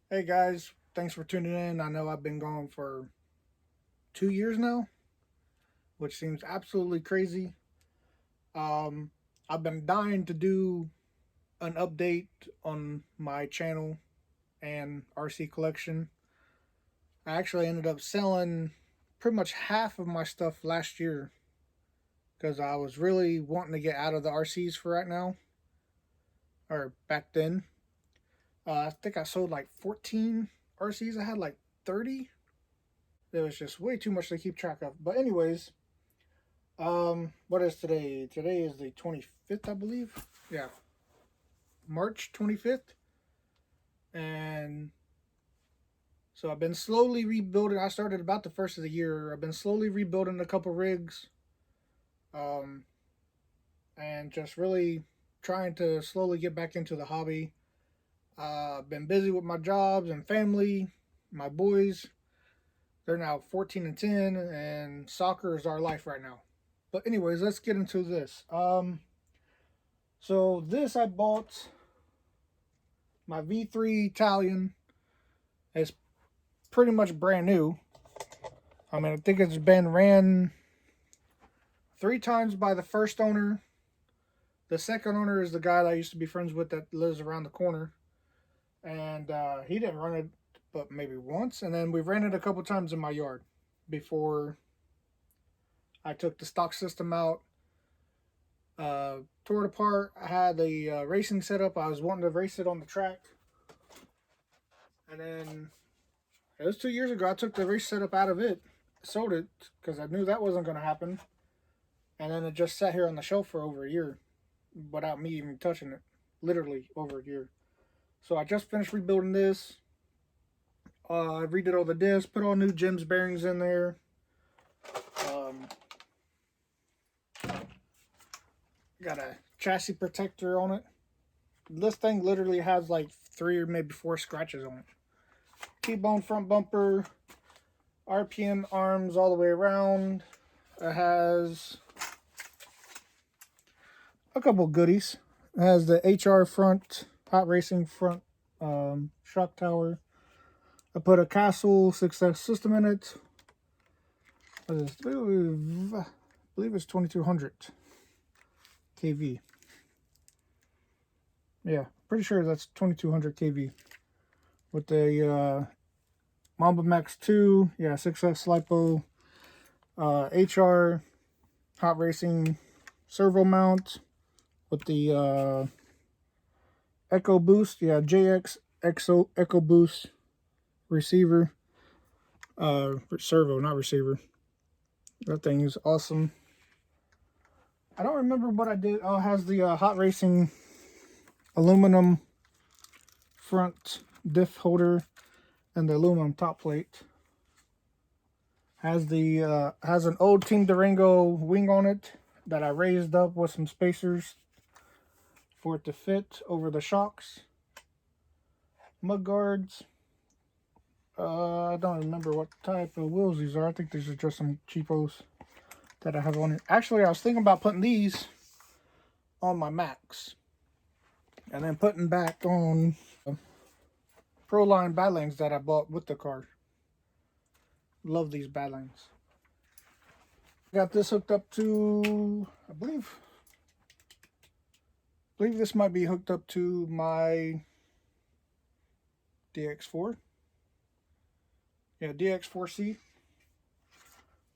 Hey guys, thanks for tuning in. I know I've been gone for 2 years now, which seems absolutely crazy. Um, I've been dying to do an update on my channel and RC collection. I actually ended up selling pretty much half of my stuff last year because I was really wanting to get out of the RCs for right now, or back then. I think I sold like 14 RCs. I had like 30. It was just way too much to keep track of. But anyways, what is today? Today is the 25th, I believe. Yeah, March 25th. And so I've been slowly rebuilding. I started about the first of the year. I've been slowly rebuilding a couple rigs. Um, and just really trying to slowly get back into the hobby. I've been busy with my jobs and family. My boys, they're now 14 and 10, and soccer is our life right now. But anyways, let's get into this. So this I bought my V3 Italian. It's pretty much brand new. I mean, I think it's been ran 3 times by the first owner. The second owner is the guy that I used to be friends with that lives around the corner, and he didn't run it, but maybe once. And then we ran it a couple times in my yard before I took the stock system out. Tore it apart. I had the racing setup. I was wanting to race it on the track, and then it was 2 years ago. I took the race setup out of it, sold it because I knew that wasn't going to happen, and then it just sat here on the shelf for over a year without me even touching it. Literally over a year. So I just finished rebuilding this. I redid all the discs, put all new gems bearings in there. Um, got a chassis protector on it. This thing literally has like 3 or maybe 4 scratches on it. T-bone front bumper, RPM arms all the way around. It has a couple goodies. It has the HR front, hot racing front shock tower. I put a Castle Success system in it. I believe it's 2200 kV. Yeah, pretty sure that's 2200 kV. With the Mamba Max 2, yeah, Success Lipo, HR hot racing servo mount with the Echo Boost, yeah, JX Echo Boost receiver, servo, not receiver. That thing is awesome. I don't remember what I did. Oh, it has the hot racing aluminum front diff holder and the aluminum top plate. Has an old Team Durango wing on it that I raised up with some spacers for it to fit over the shocks. Mud guards. I don't remember what type of wheels these are. I think these are just some cheapos that I have on it. Actually, I was thinking about putting these on my Max and then putting back on Proline Badlands that I bought with the car. Love these Badlands. Got this hooked up to, I believe this might be hooked up to my DX4. Yeah, DX4C.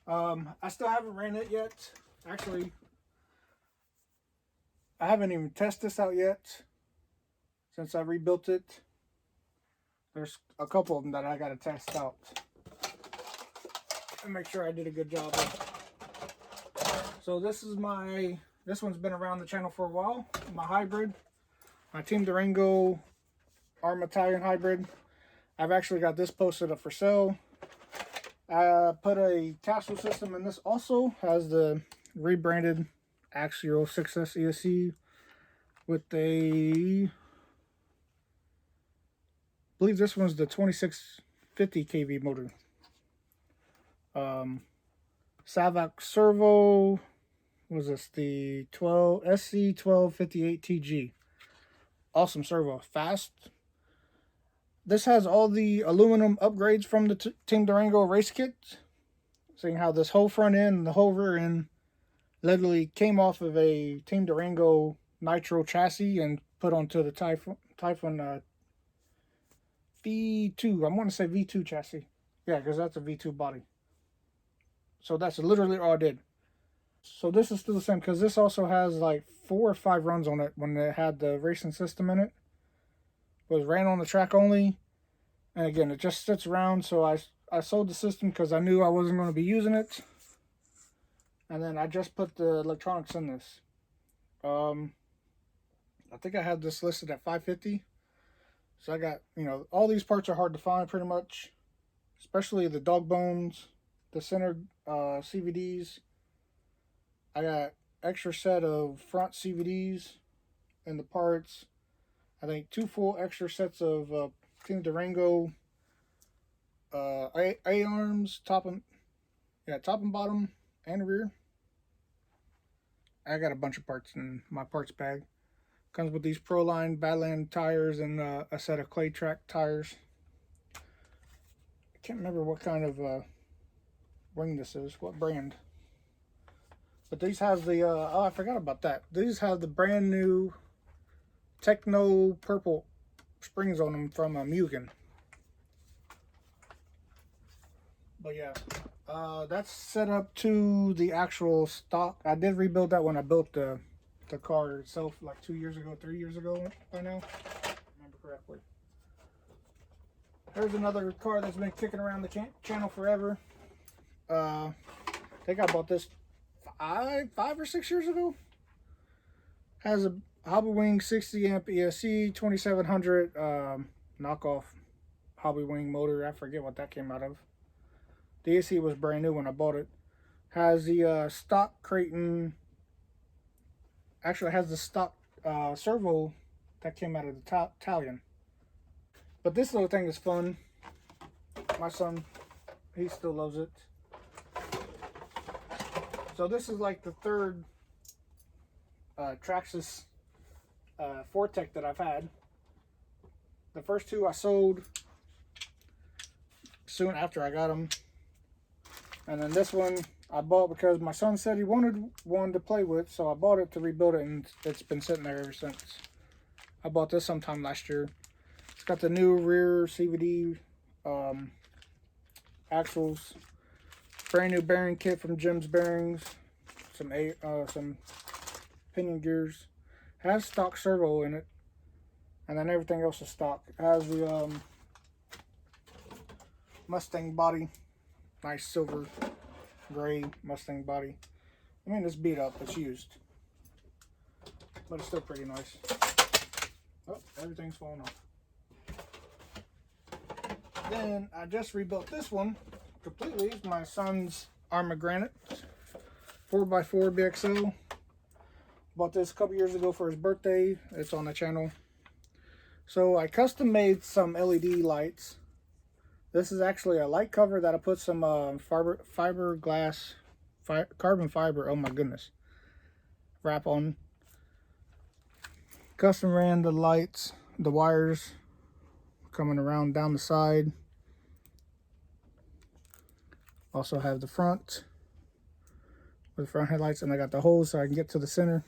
I still haven't ran it yet. Actually, I haven't even tested this out yet since I rebuilt it. There's a couple of them that I got to test out and make sure I did a good job of. So this one's been around the channel for a while. My hybrid, my Team Durango Arm Italian hybrid. I've actually got this posted up for sale. I put a Castle system in this. Also has the rebranded Axial Success ESC with a, I believe this one's the 2650 kV motor. Savac servo. Was this the 12 SC 1258 TG? Awesome servo, fast. This has all the aluminum upgrades from the Team Durango race kit. Seeing how this whole front end and the whole rear end literally came off of a Team Durango nitro chassis and put onto the Typhon V2. I want to say V2 chassis. Yeah, because that's a V2 body. So that's literally all I did. So this is still the same because this also has like 4 or 5 runs on it when it had the racing system in it. It was ran on the track only. And again, it just sits around. So I sold the system because I knew I wasn't going to be using it. And then I just put the electronics in this. I think I had this listed at $550. So I got, all these parts are hard to find pretty much, especially the dog bones, the center CVDs. I got extra set of front CVDs and the parts. I think 2 full extra sets of Team Durango A-arms, top and bottom and rear. I got a bunch of parts in my parts bag. Comes with these Proline Badland tires and a set of Clay Track tires. I can't remember what kind of ring this is, what brand. But these have the, I forgot about that. These have the brand new Techno purple springs on them from Mugen. But yeah, that's set up to the actual stock. I did rebuild that when I built the car itself like 2 years ago, 3 years ago by now, if I remember correctly. There's another car that's been kicking around the channel forever. I think I bought this 5 or 6 years ago. Has a Hobby Wing 60 amp ESC 2700 knockoff Hobby Wing motor. I forget what that came out of. The ESC was brand new when I bought it. Has the stock Creighton. Actually, has the stock servo that came out of the Italian. But this little thing is fun. My son, he still loves it. So this is like the third Traxxas Fortec that I've had. The first 2 I sold soon after I got them. And then this one I bought because my son said he wanted one to play with, so I bought it to rebuild it, and it's been sitting there ever since. I bought this sometime last year. It's got the new rear CVD axles, brand new bearing kit from Jim's Bearings, some pinion gears. It has stock servo in it, and then everything else is stock. It has the Mustang body, nice silver gray Mustang body. I mean, it's beat up, it's used, but it's still pretty nice. Oh, everything's falling off. Then I just rebuilt this one completely. It's my son's Arma Granite 4x4 BXL. Bought this a couple years ago for his birthday. It's on the channel. So I custom made some LED lights. This is actually a light cover that I put some fiberglass, carbon fiber, oh my goodness, wrap on. Custom ran the lights, the wires coming around down the side. Also have the front with the front headlights, and I got the holes so I can get to the center.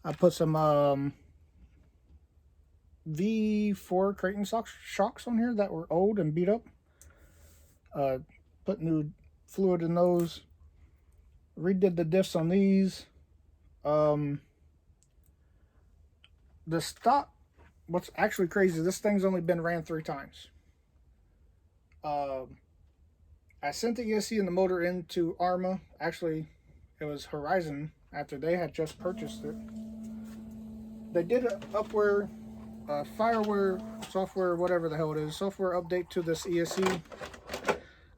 I put some V4 Creighton shocks on here that were old and beat up. Put new fluid in those. Redid the diffs on these. The stock, what's actually crazy, this thing's only been ran 3 times. I sent the ESC and the motor into Arma. Actually, it was Horizon after they had just purchased it. They did an upware, fireware, software, whatever the hell it is, software update to this ESC.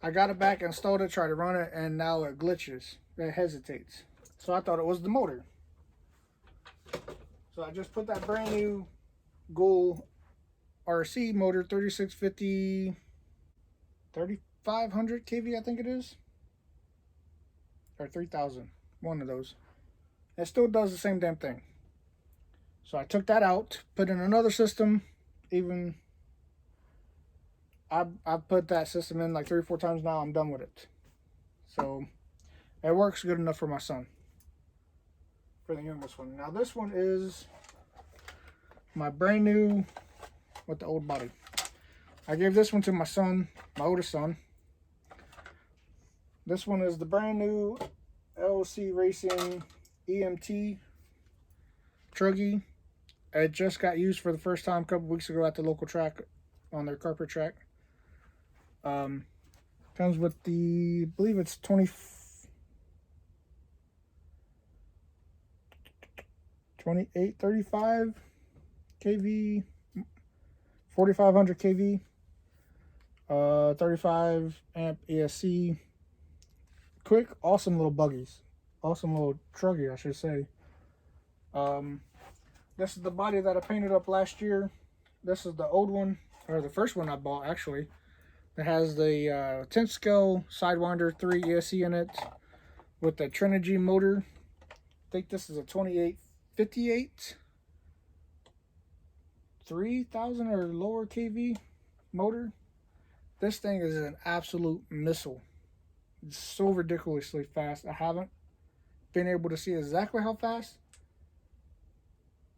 I got it back, installed it, tried to run it, and now it glitches. It hesitates. So I thought it was the motor. So I just put that brand new Goal RC motor, 3650, 3500 kV, I think it is, or 3000, one of those. It still does the same damn thing. So I took that out, put in another system, even I've put that system in like 3 or 4 times now. I'm done with it. So it works good enough for my son. For the youngest one. Now this one is my brand new with the old body. I gave this one to my son, my oldest son. This one is the brand new LC Racing Emt Truggy. It just got used for the first time a couple weeks ago at the local track on their carpet track. Comes with the, I believe it's 2835 kV, 4500 kV, 35 amp ESC. Quick, awesome little buggies. Awesome little truggy, I should say. This is the body that I painted up last year. This is the old one, or the first one I bought actually. It has the 10th scale Sidewinder 3 ESC in it with the Trinergy motor. I think this is a 2858 3000 or lower kV motor. This thing is an absolute missile. It's so ridiculously fast. I haven't been able to see exactly how fast,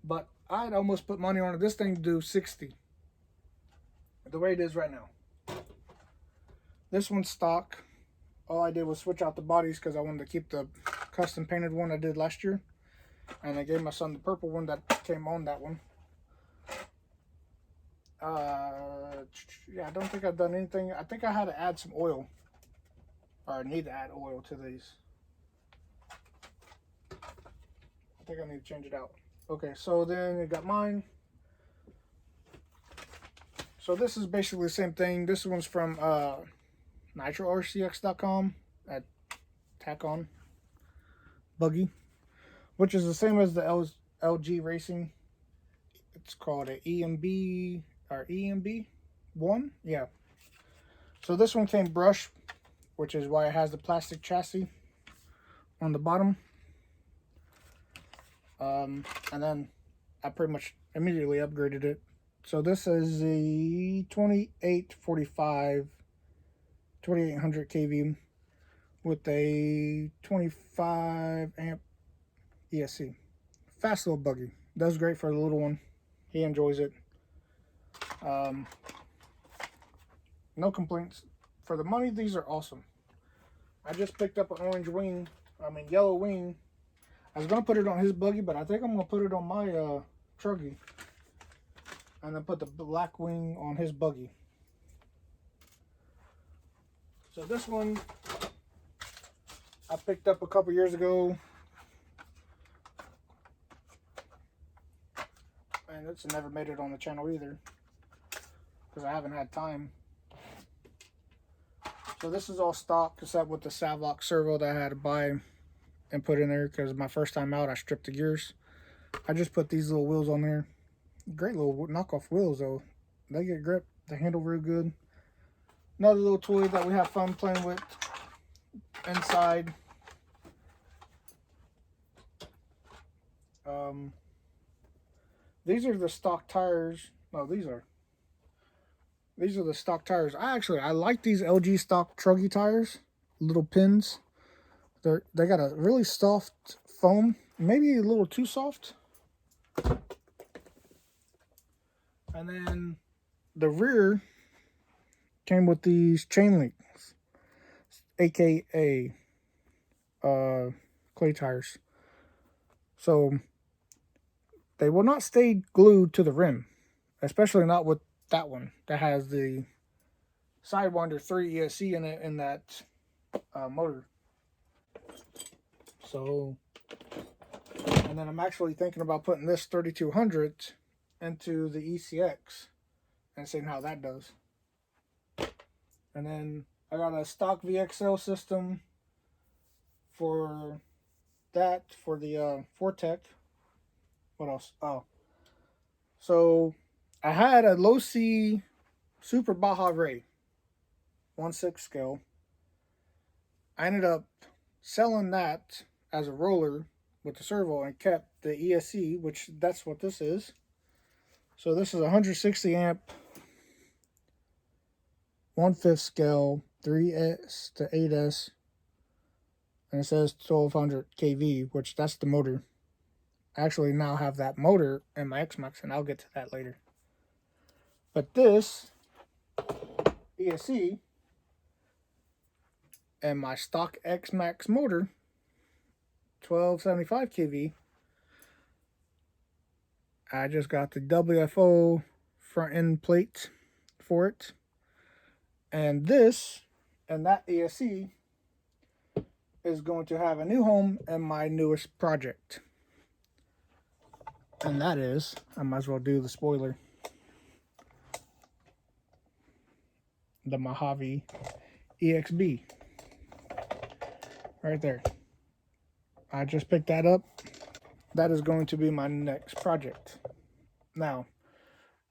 but I'd almost put money on it. This thing do 60 the way it is right now. This one's stock. All I did was switch out the bodies because I wanted to keep the custom painted one I did last year, and I gave my son the purple one that came on that one. Yeah, I don't think I've done anything. I think I had to add some oil, or I need to add oil to these. I think I need to change it out. Okay, so then you got mine. So this is basically the same thing. This one's from nitrorcx.com at Tack On Buggy, which is the same as the LG Racing. It's called an EMB or EMB1. Yeah. So this one came brushed, which is why it has the plastic chassis on the bottom. And then I pretty much immediately upgraded it. So this is a 2845 2800 kV with a 25 amp ESC. Fast little buggy. Does great for the little one. He enjoys it. No complaints. For the money, these are awesome. I just picked up an yellow wing. I was going to put it on his buggy, but I think I'm going to put it on my Trucky. And then put the black wing on his buggy. So this one, I picked up a couple years ago. And it's never made it on the channel either, because I haven't had time. So this is all stock, except with the Savlock servo that I had to buy and put in there, because my first time out I stripped the gears. I just put these little wheels on there. Great little knockoff wheels though. They get grip, they handle real good. Another little toy that we have fun playing with inside. These are the stock tires. No, these are the stock tires. I like these LG stock Truggy tires. Little pins. They got a really soft foam. Maybe a little too soft. And then the rear came with these chain links, aka clay tires. So they will not stay glued to the rim, especially not with that one that has the Sidewinder 3 ESC in it in that motor. So, and then I'm actually thinking about putting this 3200 into the ECX and seeing how that does. And then I got a stock VXL system for that, for the Fortec. What else? Oh, so I had a low C Super Baja Ray 1/6 scale. I ended up selling that as a roller with the servo and kept the ESC, which that's what this is. So this is 160 amp 1/5 scale, 3S to 8S, and it says 1200 kV, which that's the motor. I actually now have that motor in my X-Max, and I'll get to that later. But this ESC and my stock X-Max motor, 1275 kV, I just got the WFO front end plate for it. And this and that ESC is going to have a new home in my newest project. And that is, I might as well do the spoiler, the Mojave EXB. Right there. I just picked that up. That is going to be my next project. Now,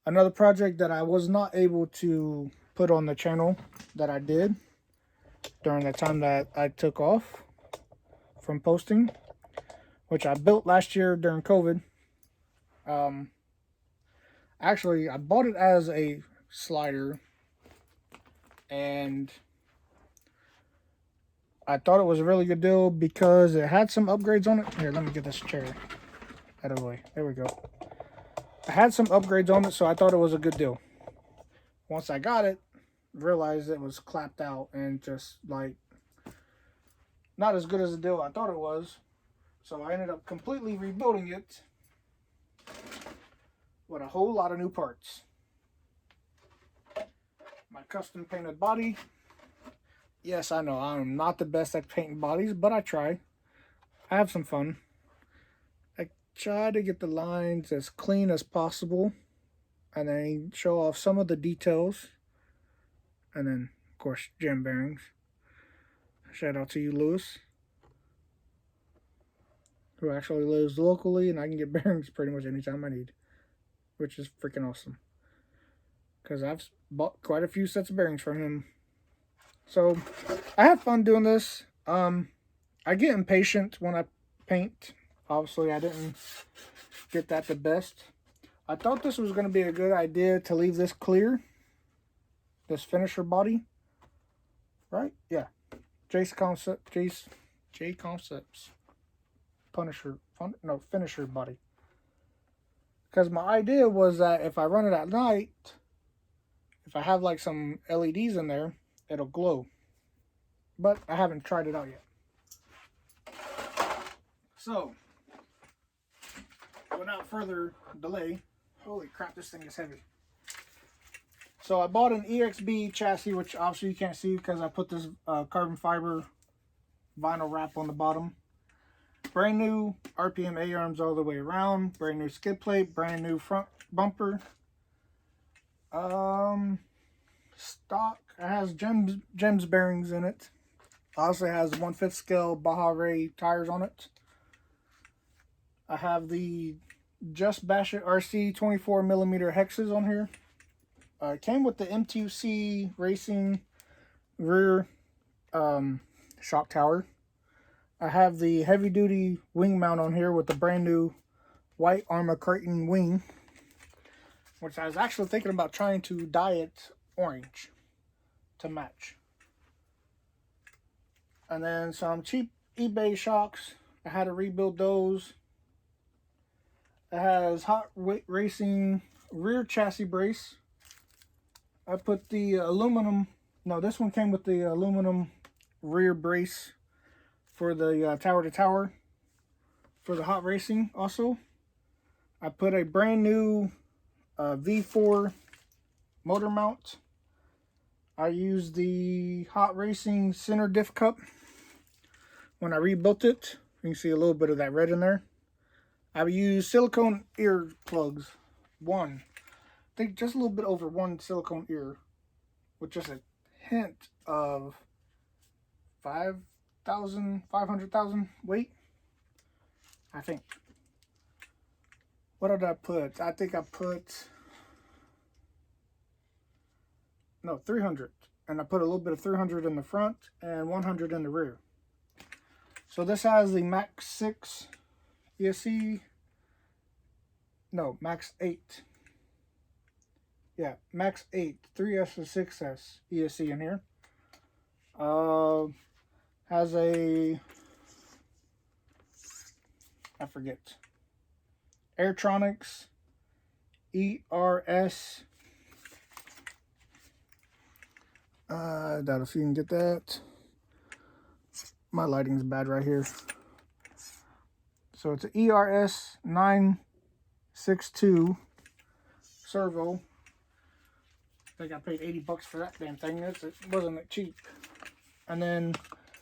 another project that I was not able to put on the channel that I did during the time that I took off from posting, which I built last year during COVID. Actually, I bought it as a slider, and I thought it was a really good deal because it had some upgrades on it. Here, let me get this chair out of the way. There we go. I had some upgrades on it, so I thought it was a good deal. Once I got it, realized it was clapped out and just like not as good as the deal I thought it was. So I ended up completely rebuilding it with a whole lot of new parts. My custom painted body. Yes, I know I'm not the best at painting bodies, but I try. I have some fun. I try to get the lines as clean as possible, and then show off some of the details. And then, of course, gem bearings. Shout out to you, Lewis, who actually lives locally, and I can get bearings pretty much anytime I need, which is freaking awesome. Because I've bought quite a few sets of bearings from him. So I have fun doing this. I get impatient when I paint. Obviously, I didn't get that the best. I thought this was going to be a good idea to leave this clear. This finisher body. Right? Yeah. J Concepts. Finisher body. Because my idea was that if I run it at night, if I have like some LEDs in there, it'll glow. But I haven't tried it out yet. So, without further delay, holy crap, this thing is heavy. So I bought an Exb chassis, which obviously you can't see because I put this carbon fiber vinyl wrap on the bottom. Brand new RPM A-arms all the way around. Brand new skid plate. Brand new front bumper. Stock. It has gems bearings in it. Also has 1/5 scale Mojave tires on it. I have the Just Bash It RC 24mm hexes on here. It came with the M2C Racing rear shock tower. I have the heavy duty wing mount on here with the brand new white Arma Creighton wing, which I was actually thinking about trying to dye it orange to match. And then some cheap eBay shocks. I had to rebuild those. It has Hot Racing rear chassis brace. I put the aluminum, no, this one came with the aluminum rear brace for the tower to tower for the Hot Racing also. I put a brand new V4 motor mount. I used the Hot Racing center diff cup when I rebuilt it. You can see a little bit of that red in there. I used silicone ear plugs. I think just a little bit over one silicone ear, with just a hint of 500,000 weight, I think. What did I put? I think I put, no, 300. And I put a little bit of 300 in the front and 100 in the rear. So this has the Max 6 ESC, no, Max 8. Yeah, Max 8, 3S and 6S ESC in here. Has a, I forget, Airtronics ERS. I doubt if you can get that. My lighting's bad right here. So it's an ERS 962 servo. I think I paid $80 for that damn thing. It wasn't that cheap. And then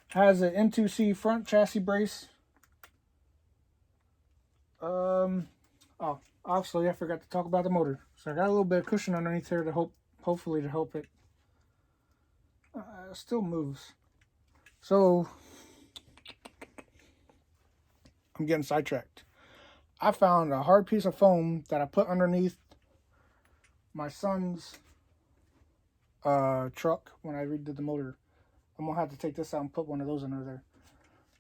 has an N2C front chassis brace. Oh, obviously I forgot to talk about the motor. So I got a little bit of cushion underneath here to hopefully to help it. Still moves. So I'm getting sidetracked. I found a hard piece of foam that I put underneath my son's truck when I redid the motor. I'm gonna have to take this out and put one of those under there.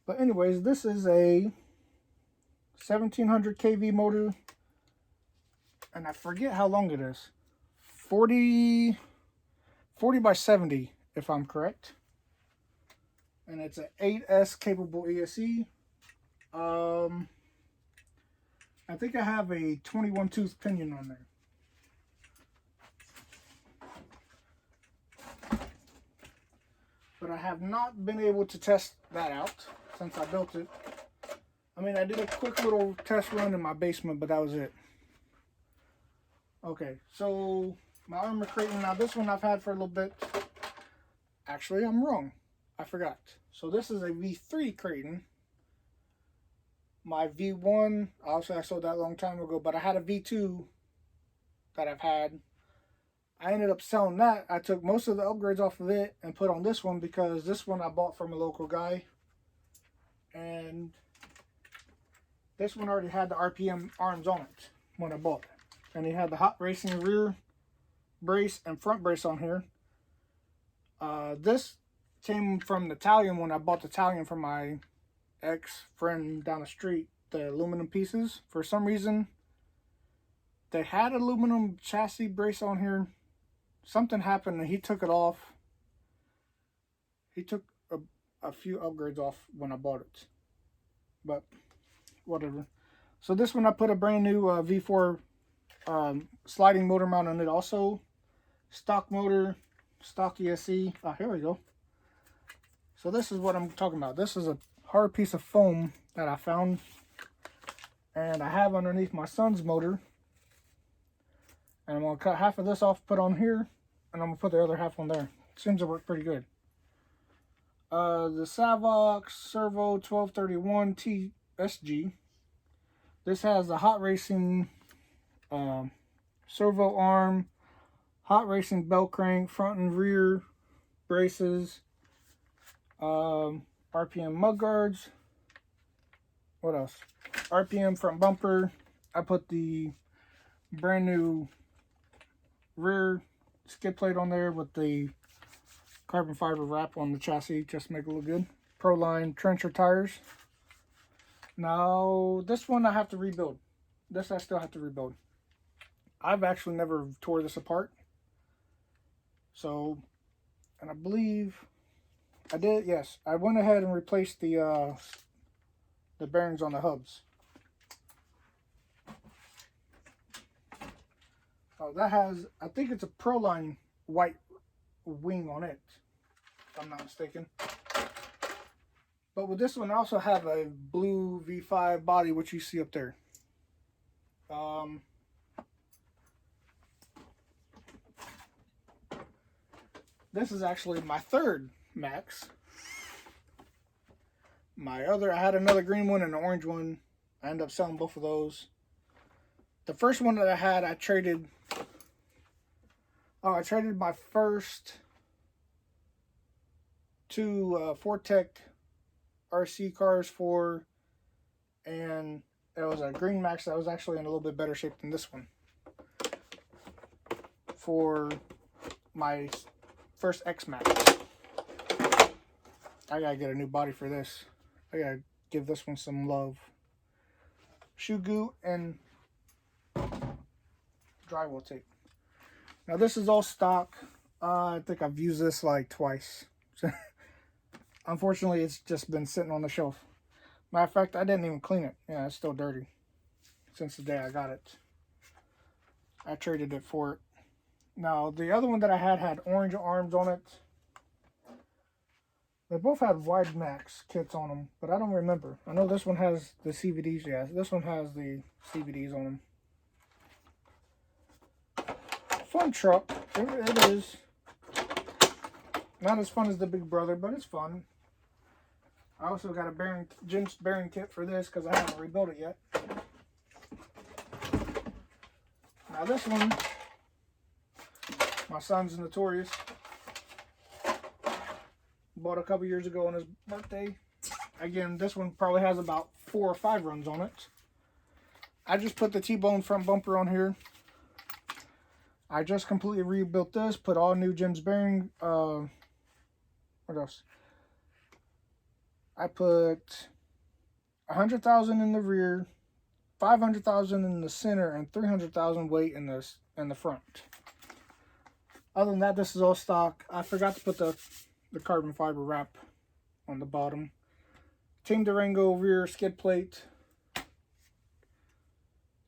But anyways, this is a 1700 kV motor, and I forget how long it is. 40 by 70, if I'm correct. And it's an 8S capable ESC. I think I have a 21 tooth pinion on there. But I have not been able to test that out since I built it. I mean, I did a quick little test run in my basement, but that was it. Okay, so my Armor Creighton. Now this one I've had for a little bit. Actually, I'm wrong. I forgot. So this is a V3 Creighton. My V1, obviously I sold that a long time ago, but I had a V2 that I've had. I ended up selling that. I took most of the upgrades off of it and put on this one because this one I bought from a local guy. And this one already had the RPM arms on it when I bought it. And he had the Hot Racing rear brace and front brace on here. This came from the Italian when I bought the Italian from my ex-friend down the street, the aluminum pieces. For some reason, they had aluminum chassis brace on here. Something happened and he took it off. He took a few upgrades off when I bought it. But, whatever. So this one I put a brand new V4 sliding motor mount on it also. Stock motor, stock ESC. Oh, here we go. So this is what I'm talking about. This is a hard piece of foam that I found, and I have underneath my son's motor, and I'm gonna cut half of this off, put on here, and I'm gonna put the other half on there. Seems to work pretty good. The Savox Servo 1231 TSG. This has the Hot Racing servo arm, Hot Racing belt crank, front and rear braces, RPM mud guards. What else? RPM front bumper. I put the brand new rear skid plate on there with the carbon fiber wrap on the chassis just to make it look good. Proline trencher tires. Now this one I have to rebuild. This I still have to rebuild. I've actually never tore this apart. So, and I believe I did, yes. I went ahead and replaced the bearings on the hubs. Oh, that has, I think it's a Proline white wing on it, if I'm not mistaken. But with this one, I also have a blue V5 body, which you see up there. This is actually my third Max. I had another green one and an orange one. I ended up selling both of those. The first one that I had, I traded my first two Fortec RC cars for, and it was a green Max that was actually in a little bit better shape than this one. For my first X Max. I gotta get a new body for this. I gotta give this one some love. Shoe goo and drywall tape. Now this is all stock. I think I've used this like twice. Unfortunately, it's just been sitting on the shelf. Matter of fact, I didn't even clean it. Yeah, it's still dirty since the day I got it. I traded it for it. Now, the other one that I had orange arms on it. They both had wide max kits on them, but I don't remember. I know this one has the CVDs. Yeah, this one has the CVDs on them. Fun truck. It is. Not as fun as the Big Brother, but it's fun. I also got a Jim's bearing kit for this because I haven't rebuilt it yet. Now this one, my son's Notorious. Bought a couple years ago on his birthday. Again, this one probably has about 4 or 5 runs on it. I just put the T-bone front bumper on here. I just completely rebuilt this, put all new Jim's bearing. What else? I put 100,000 in the rear, 500,000 in the center, and 300,000 weight in the front. Other than that, this is all stock. I forgot to put the carbon fiber wrap on the bottom. Team Durango rear skid plate.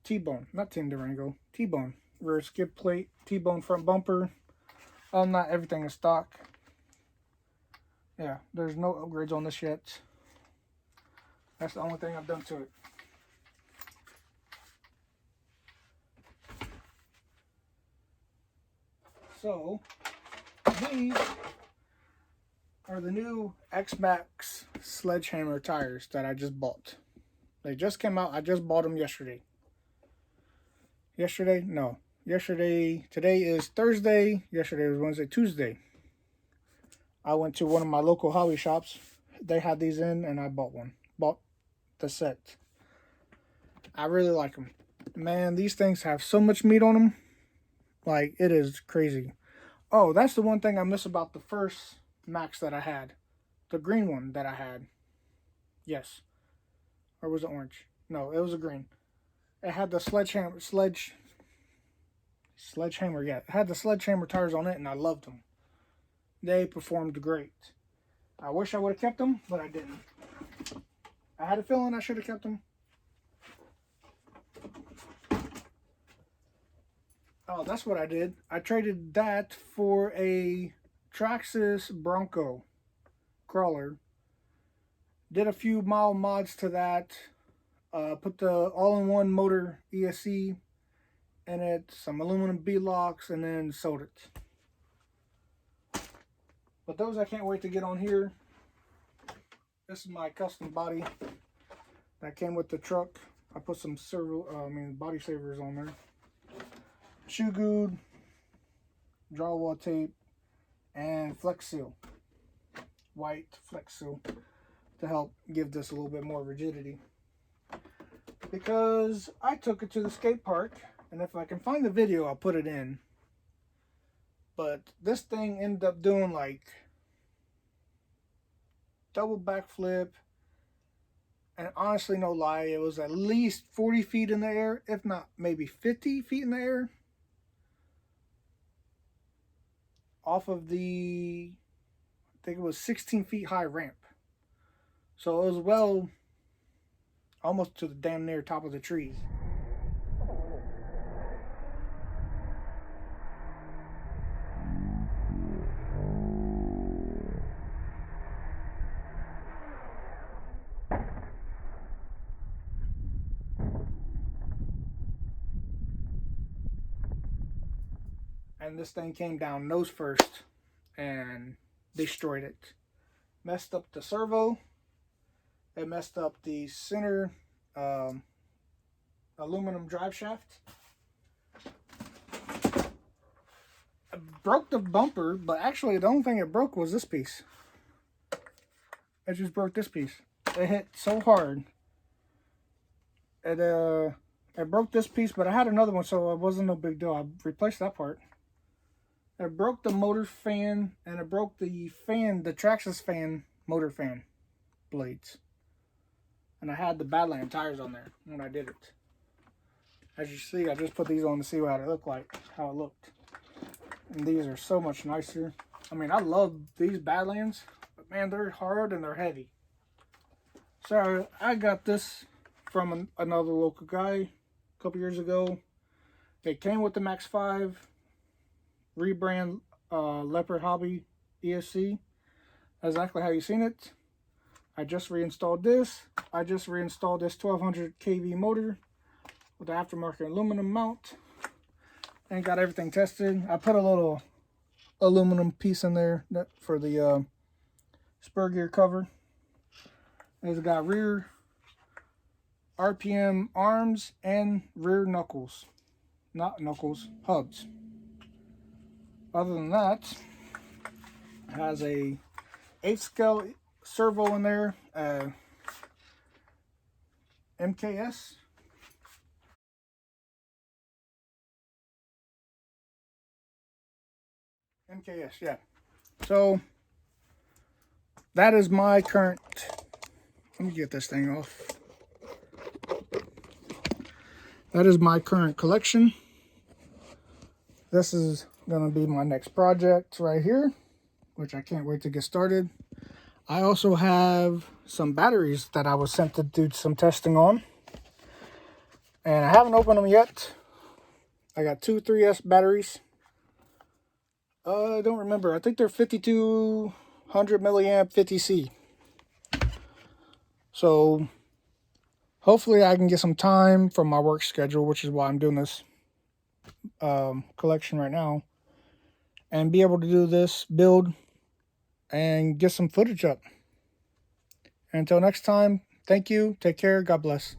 T-bone, not Team Durango. T-bone rear skid plate. T-bone front bumper. Not everything is stock. Yeah, there's no upgrades on this yet. That's the only thing I've done to it. So, these are the new Exb Sledgehammer tires that I just bought. They just came out. I just bought them yesterday. Yesterday? No. Yesterday. Today is Thursday. Yesterday was Wednesday. Tuesday. I went to one of my local hobby shops. They had these in and I bought one. Bought the set. I really like them. Man, these things have so much meat on them. Like, it is crazy. Oh, that's the one thing I miss about the first Max that I had. The green one that I had. Yes. Or was it orange? No, it was a green. It had the sledgehammer, yeah. It had the sledgehammer tires on it and I loved them. They performed great. I wish I would have kept them, but I didn't. I had a feeling I should have kept them. Oh, that's what I did. I traded that for a Traxxas Bronco crawler. Did a few mild mods to that. Put the all-in-one motor ESC in it, some aluminum B-locks, and then sold it. But those I can't wait to get on here. This is my custom body that came with the truck. I put some body savers on there. Shoe glued, drywall tape, and Flex Seal. White Flex Seal to help give this a little bit more rigidity. Because I took it to the skate park, and if I can find the video, I'll put it in. But this thing ended up doing like double backflip, and honestly, no lie, it was at least 40 feet in the air, if not maybe 50 feet in the air, off of the, I think it was 16 feet high ramp. So it was well, almost to the damn near top of the trees. And this thing came down nose first and destroyed it. Messed up the servo. It messed up the center aluminum drive shaft. It broke the bumper, but actually the only thing it broke was this piece. It just broke this piece. It hit so hard. It broke this piece, but I had another one, so it wasn't no big deal. I replaced that part. It broke the motor fan, and it broke the fan, the Traxxas fan, motor fan blades. And I had the Badland tires on there when I did it. As you see, I just put these on to see how it looked. And these are so much nicer. I mean, I love these Badlands, but man, they're hard and they're heavy. So I got this from another local guy a couple years ago. It came with the Max 5 rebrand Leopard Hobby ESC. Exactly how you seen it. I just reinstalled this. I just reinstalled this 1200 kV motor with the aftermarket aluminum mount and got everything tested. I put a little aluminum piece in there for the spur gear cover. It's got rear RPM arms and rear knuckles. Not knuckles, hubs. Other than that, it has a 8 scale servo in there, MKS. MKS, yeah. So that is my current. Let me get this thing off. That is my current collection. This is going to be my next project right here, which I can't wait to get started. I also have some batteries that I was sent to do some testing on, and I haven't opened them yet. I got two 3S batteries. I don't remember. I think they're 5200 milliamp 50C. So hopefully I can get some time from my work schedule, which is why I'm doing this collection right now, and be able to do this build and get some footage up. Until next time, thank you, take care, God bless.